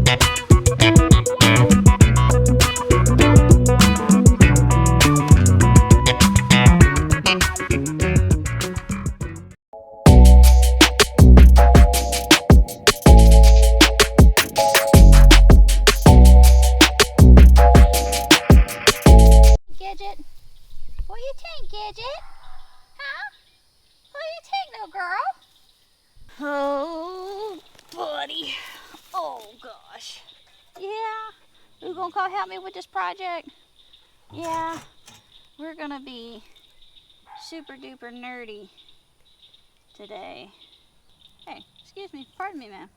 Gidget? What you think, Gidget? Huh? What you think, little girl? Oh, buddy. Oh, gosh. Yeah, you gonna come help me with this project? Yeah, we're gonna be super duper nerdy today. Hey, excuse me, pardon me, ma'am.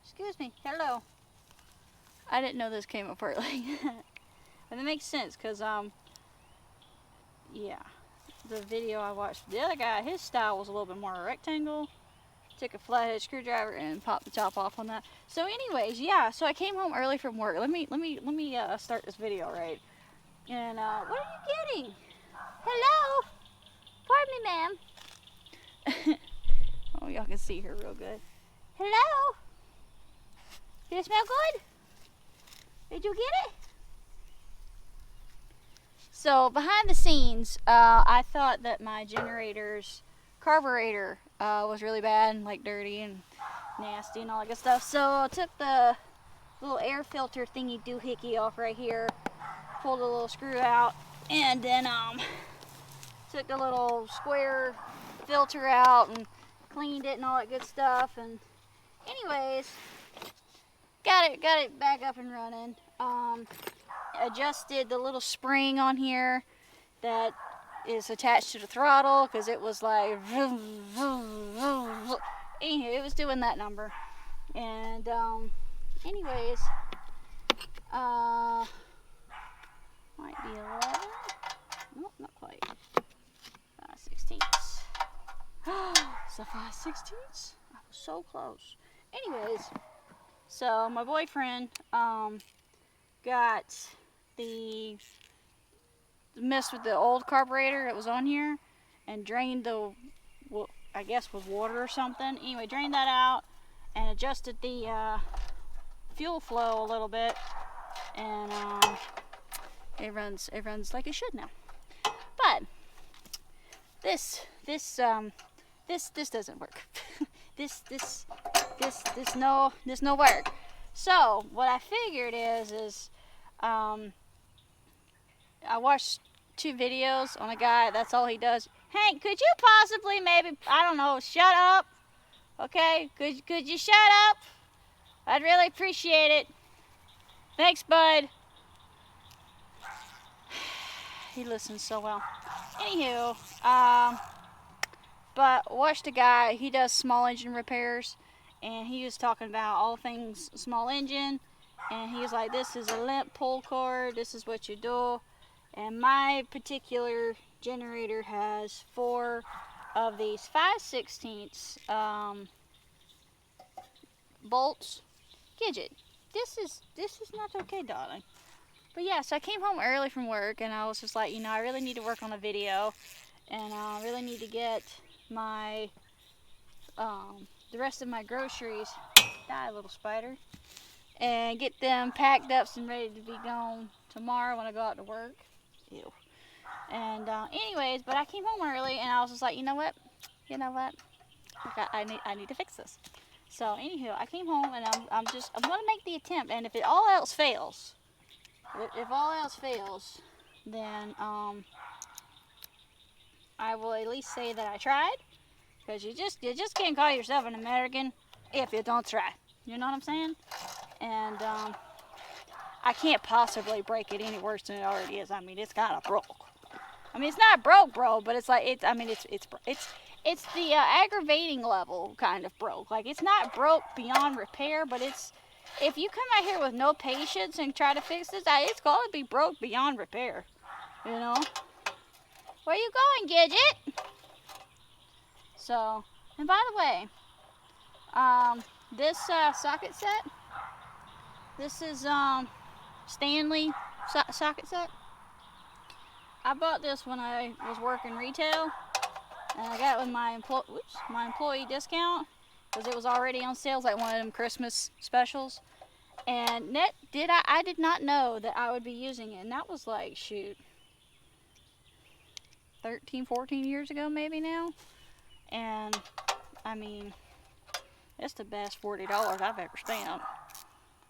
Excuse me, hello. I didn't know this came apart like that. But it makes sense, because, yeah, the video I watched, the other guy, his style was a little bit more rectangle. Took a flathead screwdriver and popped the top off on that. So anyways, yeah, so I came home early from work. Let me start this video right. And what are you getting? Hello? Pardon me, ma'am. Oh, y'all can see her real good. Hello? Did it smell good? Did you get it? So behind the scenes, I thought that my generator's carburetor was really bad, like dirty and nasty and all that good stuff. So I took the little air filter thingy doohickey off right here, pulled a little screw out, and then took the little square filter out and cleaned it and all that good stuff. And anyways, got it back up and running. Adjusted the little spring on here that is attached to the throttle, because it was like anyway, it was doing that number. And anyways, might be 11. Nope, not quite. 5/16. So 5/16. I was so close. Anyways, so my boyfriend got the messed with the old carburetor that was on here and drained the, well, I guess with water or something. Anyway, drained that out and adjusted the fuel flow a little bit, and it runs like it should now. But this doesn't work. this no work. So what I figured is I watched 2 videos on a guy, that's all he does. Hank, could you possibly maybe, I don't know, shut up? Okay, could you shut up? I'd really appreciate it. Thanks, bud. He listens so well. Anywho, but watched a guy, he does small engine repairs, and he was talking about all things small engine, and he was like, this is a limp pull cord, this is what you do. And my particular generator has 4 of these 5/16 bolts. Gidget, this is not okay, darling. But yeah, so I came home early from work, and I was just like, I really need to work on a video, and I really need to get my the rest of my groceries, die little spider, and get them packed up and ready to be gone tomorrow when I go out to work. Ew. And anyways, but I came home early, and I was just like, you know what? I need to fix this. So anywho, I came home, and I'm gonna make the attempt, and if all else fails, then I will at least say that I tried, because you just can't call yourself an American if you don't try. You know what I'm saying? And I can't possibly break it any worse than it already is. I mean, it's kind of broke. I mean, it's not broke, bro, but it's like it's the aggravating level kind of broke. Like, it's not broke beyond repair, but it's, if you come out here with no patience and try to fix this, it's going to be broke beyond repair. You know? Where you going, Gidget? So, and by the way, this socket set, this is Stanley socket set. I bought this when I was working retail, and I got it with my employee discount, because it was already on sale, like one of them Christmas specials. And I did not know that I would be using it. And that was like, shoot, 13, 14 years ago maybe now. And I mean, it's the best $40 I've ever spent.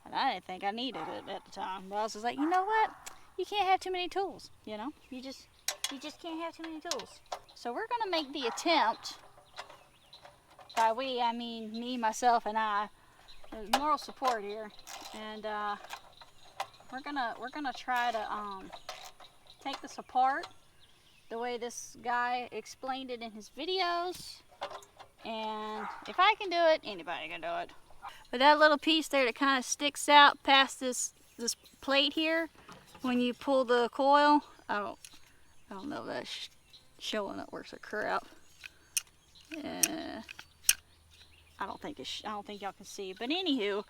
And I didn't think I needed it at the time. But I was just like, you know what? You can't have too many tools, you know? You just can't have too many tools. So we're gonna make the attempt. By we, I mean me, myself, and I. There's moral support here. And we're gonna try to take this apart the way this guy explained it in his videos. And if I can do it, anybody can do it. But that little piece there that kind of sticks out past this plate here, when you pull the coil, I don't know if that's showing up worth a crap. I don't think y'all can see. But anywho,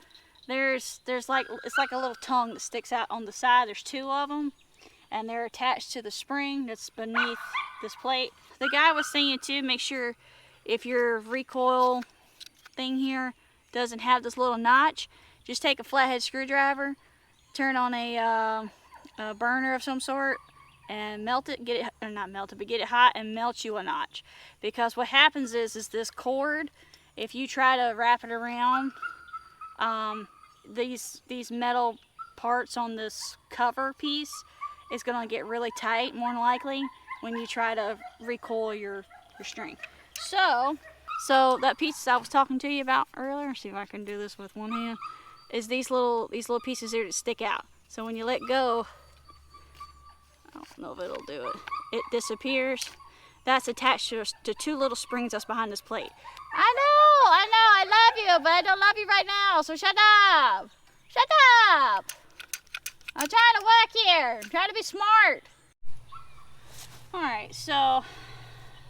there's like, it's like a little tongue that sticks out on the side. There's two of them, and they're attached to the spring that's beneath this plate. The guy was saying too, make sure if your recoil thing here doesn't have this little notch, just take a flathead screwdriver, turn on a burner of some sort, and melt it, get it hot and melt you a notch. Because what happens is this cord, if you try to wrap it around these metal parts on this cover piece, it's gonna get really tight, more than likely, when you try to recoil your string. So that piece I was talking to you about earlier, see if I can do this with one hand, is these little pieces here that stick out. So when you let go, I don't know if it'll do it, it disappears. That's attached to two little springs that's behind this plate. I know, I love you, but I don't love you right now, so shut up! Shut up! I'm trying to work here, I'm trying to be smart. Alright, so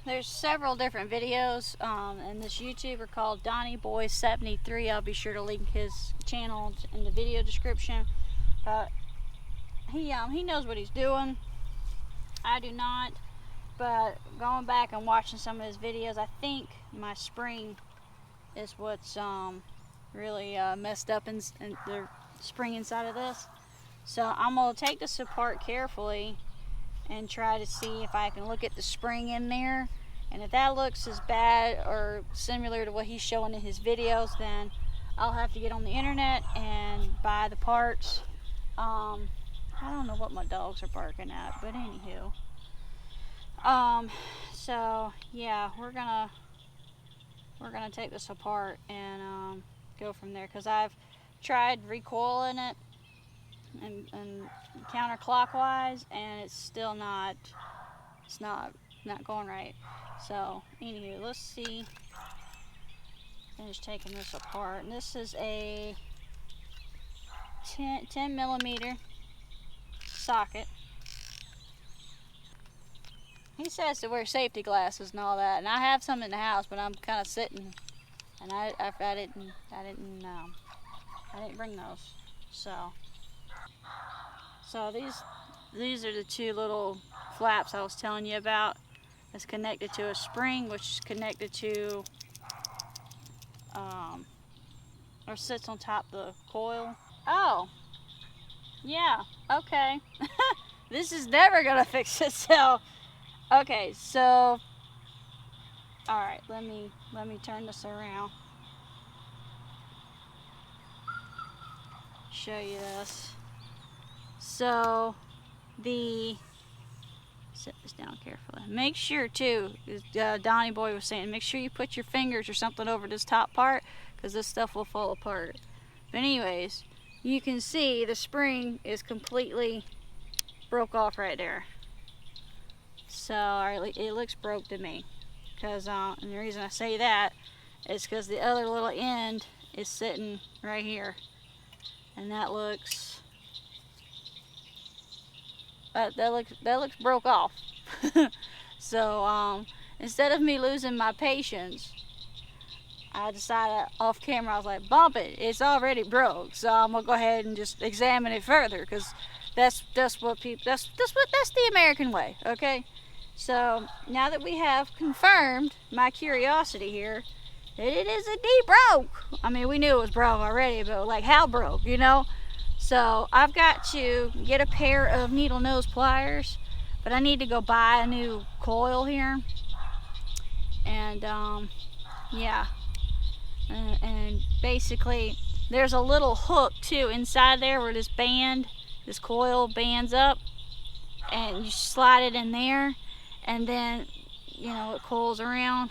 there's several different videos in this YouTuber called DonnieBoy73. I'll be sure to link his channel in the video description. But he knows what he's doing. I do not. But going back and watching some of his videos, I think my spring is what's really messed up in the spring inside of this. So I'm going to take this apart carefully and try to see if I can look at the spring in there. And if that looks as bad or similar to what he's showing in his videos, then I'll have to get on the internet and buy the parts. I don't know what my dogs are barking at, but anywho. So yeah, we're gonna take this apart and go from there, because I've tried recoiling it and counterclockwise, and it's still not going right. So anyway, let's see. Finish taking this apart, and this is a 10 millimeter socket. He says to wear safety glasses and all that, and I have some in the house, but I'm kind of sitting, and I didn't bring those. So these are the two little flaps I was telling you about. It's connected to a spring, which is connected to or sits on top of the coil. Oh, yeah, okay. This is never gonna fix itself. Okay, so all right, let me turn this around. Show you this. So set this down carefully. Make sure too, Donnie Boy was saying, make sure you put your fingers or something over this top part, because this stuff will fall apart. But anyways, you can see the spring is completely broke off right there. So it looks broke to me, because and the reason I say that is because the other little end is sitting right here, and that looks broke off. So instead of me losing my patience, I decided off camera, I was like, bump it, it's already broke, so I'm gonna go ahead and just examine it further, because that's the American way. Okay, so now that we have confirmed my curiosity here that it is indeed broke. I mean, we knew it was broke already, but like, how broke, you know? So I've got to get a pair of needle nose pliers, but I need to go buy a new coil here. And yeah, and basically there's a little hook too inside there where this coil bands up, and you slide it in there, and then it coils around.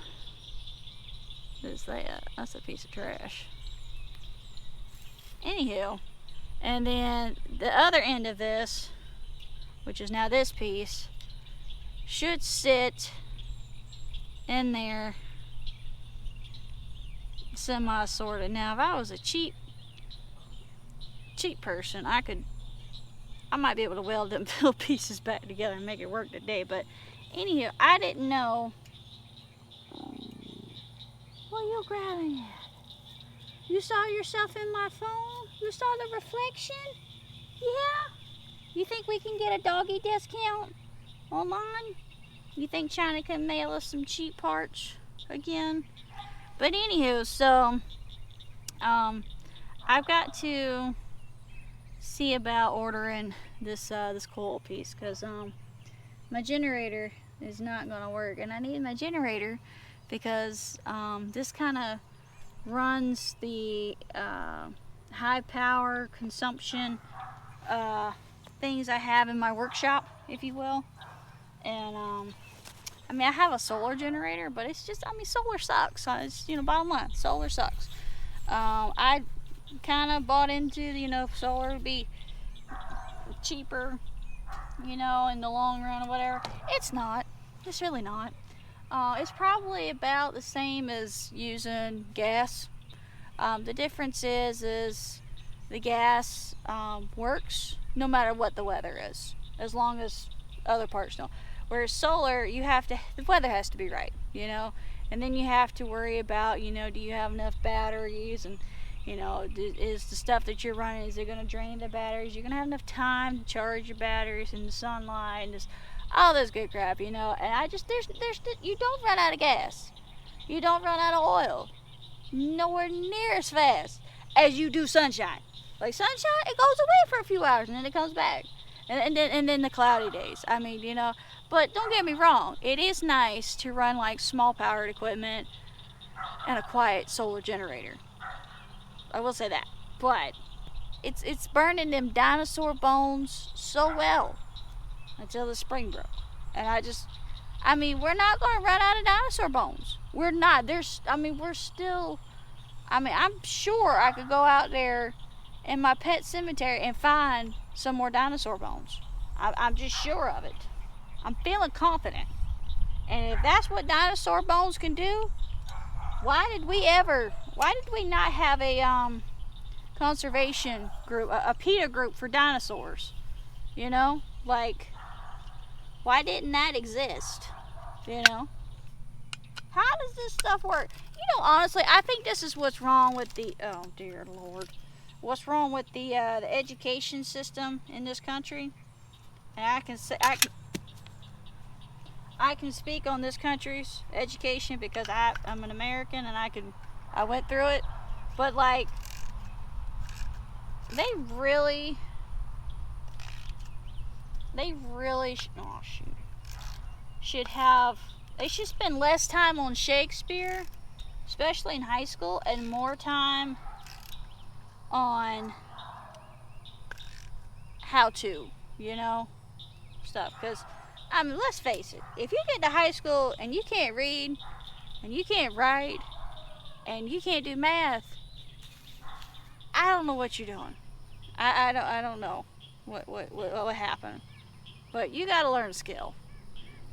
That's a piece of trash. Anywho, and then the other end of this, which is now this piece, should sit in there semi-sorted. Now if I was a cheap person, I might be able to weld them little pieces back together and make it work today. But anyhow, I didn't know. What are you grabbing at? You saw yourself in my phone? You saw the reflection? Yeah? You think we can get a doggy discount online? You think China can mail us some cheap parts again? But anywho, so I've got to see about ordering this coil piece, because my generator is not going to work, and I need my generator because this kind of runs the high power consumption things I have in my workshop, if you will. And I mean, I have a solar generator, but it's just, solar sucks. It's, bottom line, solar sucks. I kind of bought into, solar would be cheaper, in the long run or whatever. It's not. It's really not. It's probably about the same as using gas. The difference is the gas works no matter what the weather is, as long as other parts don't. Whereas solar, the weather has to be right, and then you have to worry about, do you have enough batteries, and is the stuff that you're running, is it going to drain the batteries? You're going to have enough time to charge your batteries in the sunlight, and just all this good crap, and you don't run out of gas. You don't run out of oil. Nowhere near as fast as you do sunshine. Like sunshine, it goes away for a few hours and then it comes back. And then the cloudy days. But don't get me wrong, it is nice to run like small powered equipment and a quiet solar generator. I will say that. But it's burning them dinosaur bones so well until the spring broke. And we're not going to run out of dinosaur bones. We're not. We're still, I'm sure I could go out there in my pet cemetery and find some more dinosaur bones. I'm just sure of it. I'm feeling confident. And if that's what dinosaur bones can do, why did we not have a conservation group, a PETA group for dinosaurs? Why didn't that exist? How does this stuff work? Honestly, I think this is what's wrong with oh dear Lord, what's wrong with the education system in this country. And I can speak on this country's education because I'm an American and I went through it. But they really they should spend less time on Shakespeare, especially in high school, and more time on how to, stuff. Because, let's face it, if you get to high school and you can't read, and you can't write, and you can't do math, I don't know what you're doing. I don't know what happened. But you gotta learn a skill.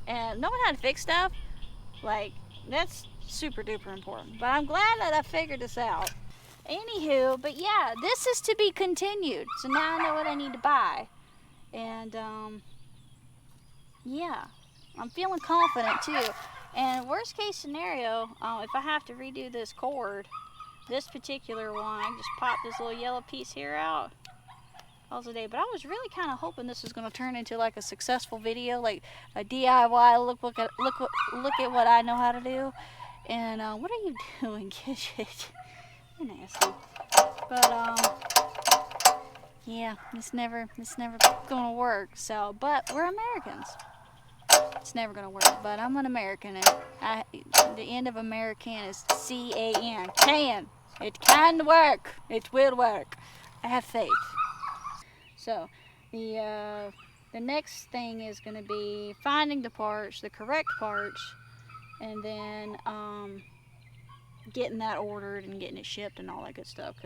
And knowing how to fix stuff, that's super duper important. But I'm glad that I figured this out. Anywho, but yeah, this is to be continued. So now I know what I need to buy. And, yeah, I'm feeling confident too. And worst case scenario, if I have to redo this cord, this particular one, I can just pop this little yellow piece here out. Calls a day. But I was really kind of hoping this was going to turn into a successful video, like a DIY. Look at what I know how to do. And what are you doing, Gidget? You're nasty. But yeah, it's never gonna work. So, but we're Americans. It's never gonna work. But I'm an American, and the end of American is C-A-N. Can. It can work. It will work. I have faith. So, the next thing is gonna be finding the parts, the correct parts, and then getting that ordered and getting it shipped and all that good stuff.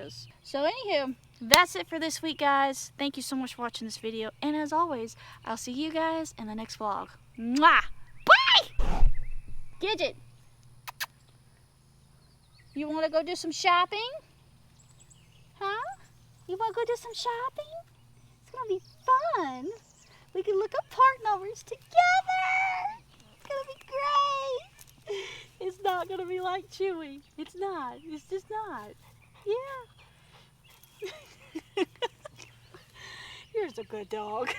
So anywho, that's it for this week, guys. Thank you so much for watching this video, and as always, I'll see you guys in the next vlog. Mwah! Bye! Gidget, you want to go do some shopping? Huh? You want to go do some shopping? It's gonna be fun. We can look up part numbers together. It's gonna be great. It's not gonna be like Chewy. It's not. It's just not. Yeah. You're a good dog.